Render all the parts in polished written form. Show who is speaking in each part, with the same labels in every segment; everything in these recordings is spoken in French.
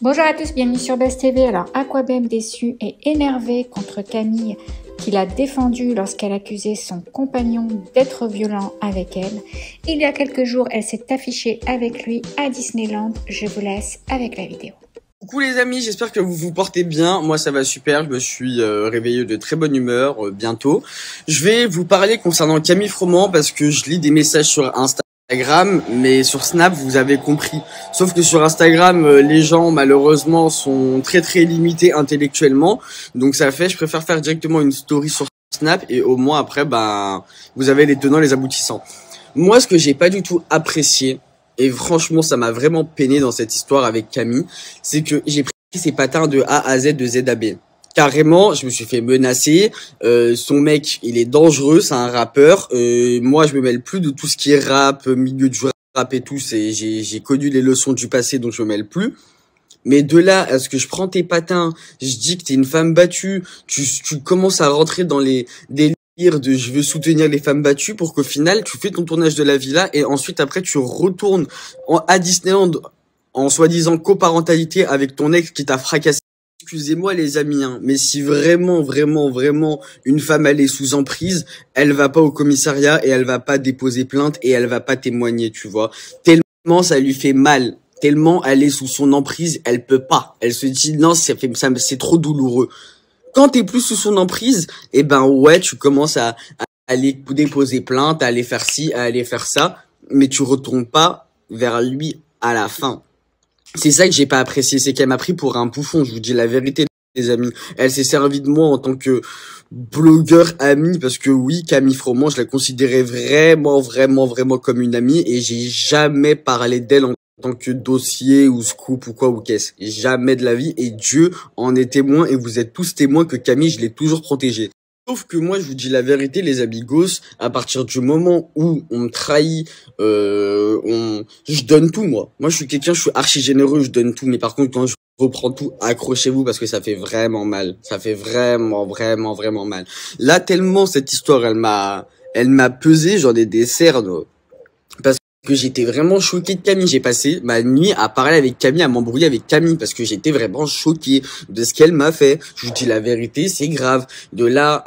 Speaker 1: Bonjour à tous, bienvenue sur Buzz TV. Alors, Aquabem déçu et énervé contre Camille qui l'a défendue lorsqu'elle accusait son compagnon d'être violent avec elle. Il y a quelques jours, elle s'est affichée avec lui à Disneyland. Je vous laisse avec la vidéo.
Speaker 2: Coucou les amis, j'espère que vous vous portez bien. Moi ça va super, je me suis réveillé de très bonne humeur bientôt. Je vais vous parler concernant Camille Froment parce que je lis des messages sur Instagram, mais sur Snap vous avez compris. Sauf que sur Instagram, les gens malheureusement sont très limités intellectuellement. Donc ça fait, je préfère faire directement une story sur Snap et au moins après, vous avez les tenants, les aboutissants. Moi ce que j'ai pas du tout apprécié, et franchement, ça m'a vraiment peiné dans cette histoire avec Camille, c'est que j'ai pris ses patins de A à Z, de Z à B. Carrément, je me suis fait menacer. Son mec, il est dangereux, c'est un rappeur. Moi, je me mêle plus de tout ce qui est rap, milieu du rap et tout. J'ai connu les leçons du passé, donc je me mêle plus. Mais de là à ce que je prends tes patins, je dis que t'es une femme battue, tu commences à rentrer dans les délires de je veux soutenir les femmes battues pour qu'au final tu fais ton tournage de la villa et ensuite après tu retournes à Disneyland en soi-disant coparentalité avec ton ex qui t'a fracassé. Excusez-moi les amis, hein, mais si vraiment une femme elle est sous emprise, elle va pas au commissariat et elle va pas déposer plainte et elle va pas témoigner, tu vois. Tellement ça lui fait mal. Tellement elle est sous son emprise, elle peut pas. Elle se dit non, c'est trop douloureux. Quand t'es plus sous son emprise, ouais, tu commences à aller déposer plainte, à aller faire ci, à aller faire ça, mais tu retournes pas vers lui à la fin. C'est ça que j'ai pas apprécié, c'est qu'elle m'a pris pour un bouffon, je vous dis la vérité les amis. Elle s'est servie de moi en tant que blogueur ami, parce que oui, Camille Froment, je la considérais vraiment comme une amie, et j'ai jamais parlé d'elle en tant que dossier ou scoop ou quoi ou qu'est-ce. Jamais de la vie, et Dieu en est témoin, et vous êtes tous témoins que Camille, je l'ai toujours protégée. Sauf que moi, je vous dis la vérité, les amigos, à partir du moment où on me trahit, je donne tout, moi. Moi, je suis archi généreux, je donne tout, mais par contre, quand je reprends tout, accrochez-vous parce que ça fait vraiment mal. Ça fait vraiment mal. Là, tellement cette histoire, elle m'a pesé, j'en ai des cernes. Parce que j'étais vraiment choqué de Camille. J'ai passé ma nuit à parler avec Camille, à m'embrouiller avec Camille, parce que j'étais vraiment choqué de ce qu'elle m'a fait. Je vous dis la vérité, c'est grave. De là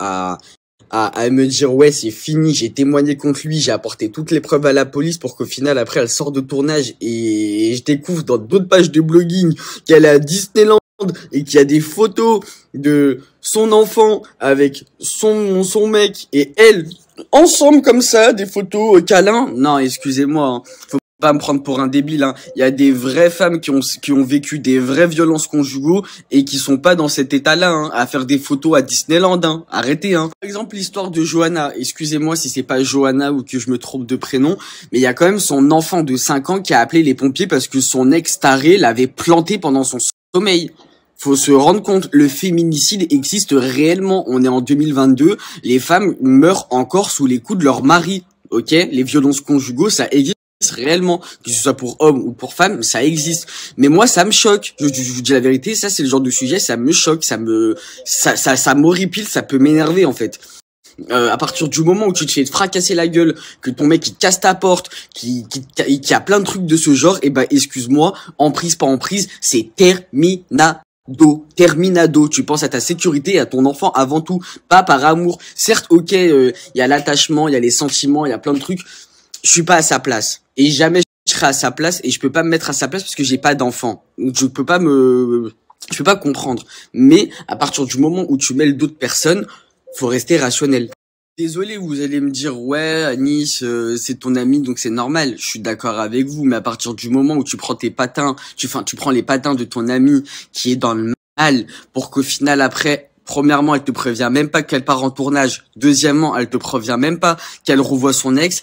Speaker 2: à me dire ouais c'est fini, j'ai témoigné contre lui, j'ai apporté toutes les preuves à la police pour qu'au final après elle sorte de tournage et je découvre dans d'autres pages de blogging qu'elle est à Disneyland et qu'il y a des photos de son enfant avec son mec et elle ensemble comme ça, des photos câlins. Non, excusez-moi, hein. Faut pas me prendre pour un débile, hein. Il y a des vraies femmes qui ont vécu des vraies violences conjugaux et qui sont pas dans cet état-là, hein, à faire des photos à Disneyland, hein. Arrêtez, hein. Par exemple, l'histoire de Johanna. Excusez-moi si c'est pas Johanna ou que je me trompe de prénom, mais il y a quand même son enfant de 5 ans qui a appelé les pompiers parce que son ex taré l'avait planté pendant son sommeil. Faut se rendre compte, le féminicide existe réellement. On est en 2022, les femmes meurent encore sous les coups de leur mari. Ok, les violences conjugaux, ça existe réellement, que ce soit pour hommes ou pour femmes, ça existe. Mais moi, ça me choque. Je vous dis la vérité, ça c'est le genre de sujet, ça me choque, ça m'horripile, ça peut m'énerver en fait. À partir du moment où tu te fais fracasser la gueule, que ton mec il te casse ta porte, qui a plein de trucs de ce genre, excuse-moi, emprise pas emprise, c'est terminado, tu penses à ta sécurité et à ton enfant avant tout, pas par amour. Certes, ok, il y a l'attachement, il y a les sentiments, il y a plein de trucs. Je suis pas à sa place et jamais je serai à sa place et je peux pas me mettre à sa place parce que j'ai pas d'enfant. Donc je peux pas comprendre. Mais à partir du moment où tu mêles d'autres personnes, faut rester rationnel. Désolé, vous allez me dire ouais, Anis, c'est ton ami donc c'est normal. Je suis d'accord avec vous, mais à partir du moment où tu prends tes patins, tu prends les patins de ton ami qui est dans le mal pour qu'au final après, premièrement, elle te prévient même pas qu'elle part en tournage. Deuxièmement, elle te prévient même pas qu'elle revoit son ex.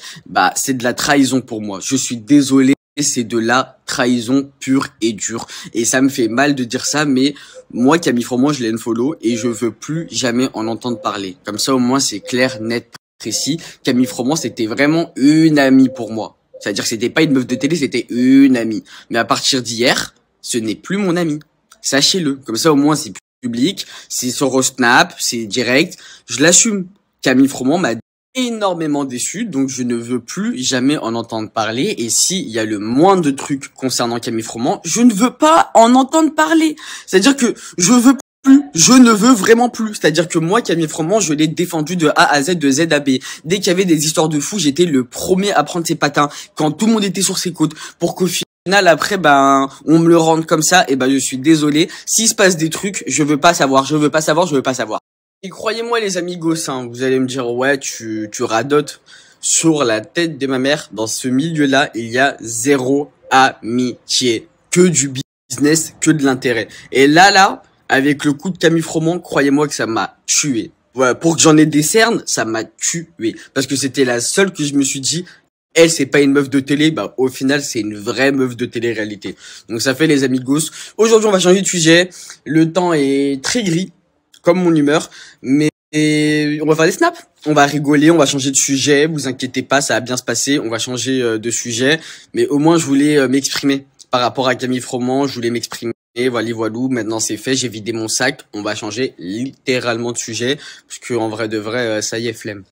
Speaker 2: C'est de la trahison pour moi. Je suis désolé, c'est de la trahison pure et dure. Et ça me fait mal de dire ça, mais moi, Camille Froment, je l'ai unfollow et je veux plus jamais en entendre parler. Comme ça, au moins, c'est clair, net, précis. Camille Froment, c'était vraiment une amie pour moi. C'est-à-dire que c'était pas une meuf de télé, c'était une amie. Mais à partir d'hier, ce n'est plus mon amie. Sachez-le. Comme ça, au moins, c'est public, c'est sur Snap, c'est direct, je l'assume. Camille Froment m'a énormément déçu, donc je ne veux plus jamais en entendre parler. Et s'il y a le moins de trucs concernant Camille Froment, je ne veux pas en entendre parler. C'est-à-dire que je ne veux vraiment plus. C'est-à-dire que moi, Camille Froment, je l'ai défendu de A à Z, de Z à B. Dès qu'il y avait des histoires de fous, j'étais le premier à prendre ses patins quand tout le monde était sur ses côtes, pour qu'au final, après, on me le rende comme ça. Et je suis désolé. S'il se passe des trucs, je veux pas savoir. Je veux pas savoir. Je veux pas savoir. Et croyez-moi les amigos, vous allez me dire, ouais, tu radotes. Sur la tête de ma mère, dans ce milieu-là, il y a zéro amitié. Que du business, que de l'intérêt. Et là, avec le coup de Camille Froment, croyez-moi que ça m'a tué. Voilà, pour que j'en ai des cernes, ça m'a tué. Parce que c'était la seule que je me suis dit, elle, c'est pas une meuf de télé, au final, c'est une vraie meuf de télé-réalité. Donc ça fait les amigos. Aujourd'hui, on va changer de sujet. Le temps est très gris, comme mon humeur, mais on va faire des snaps. On va rigoler, on va changer de sujet. Vous inquiétez pas, ça va bien se passer. On va changer de sujet, mais au moins je voulais m'exprimer par rapport à Camille Froment. Je voulais m'exprimer. Voilà, maintenant c'est fait. J'ai vidé mon sac. On va changer littéralement de sujet, parce que en vrai de vrai, ça y est, flemme.